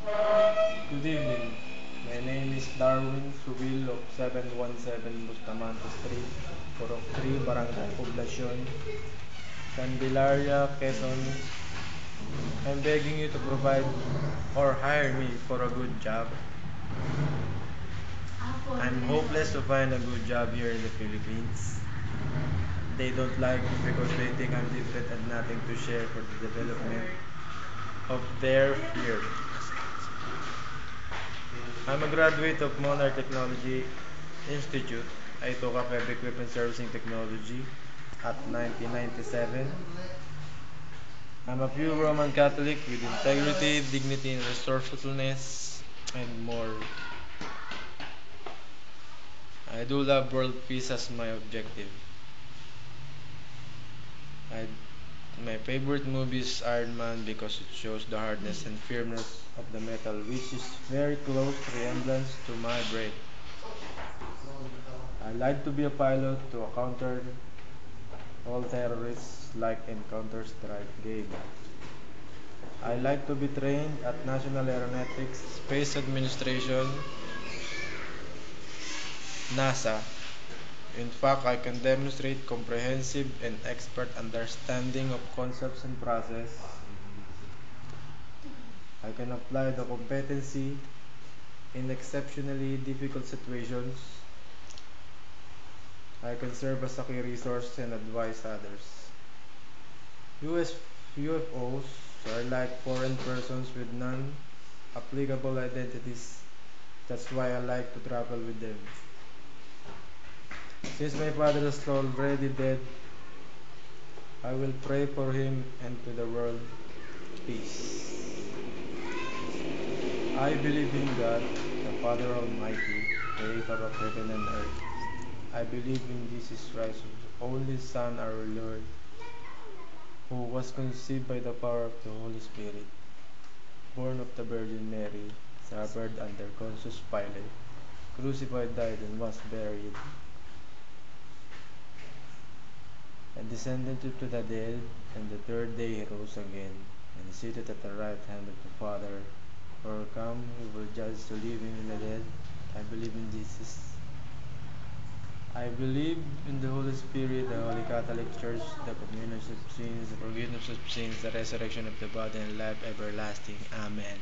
Good evening. My name is Darwin Subil of 717 Bustamante Street, Purok 3, Barangay Poblacion, Candelaria, Quezon. I'm begging you to provide or hire me for a good job. I'm hopeless to find a good job here in the Philippines. They don't like me because they think I'm different and nothing to share for the development of their field. I'm a graduate of Monarch Technology Institute. I took up heavy equipment servicing technology at 1997. I'm a pure Roman Catholic with integrity, dignity, and resourcefulness, and more. I do love world peace as my objective. I, my favorite movie is Iron Man because it shows the hardness and firmness of the metal, which is very close resemblance to my brain. I like to be a pilot to counter all terrorists like in Counter-Strike game. I like to be trained at National Aeronautics Space Administration, NASA. In fact, I can demonstrate comprehensive and expert understanding of concepts and process. I can apply the competency in exceptionally difficult situations. I can serve as a key resource and advise others. US UFOs are like foreign persons with non-applicable identities. That's why I like to travel with them. Since my father is already dead, I will pray for him and to the world peace. I believe in God, the Father Almighty, creator of heaven and earth. I believe in Jesus Christ, whose only Son, our Lord, who was conceived by the power of the Holy Spirit, born of the Virgin Mary, suffered under Pontius Pilate, crucified, died, and was buried, and descended to the dead, and the third day he rose again, and is seated at the right hand of the Father. For come, he will judge the living and the dead. I believe in Jesus. I believe in the Holy Spirit, the Holy Catholic Church, the communion of sins, the forgiveness of sins, the resurrection of the body, and life everlasting. Amen.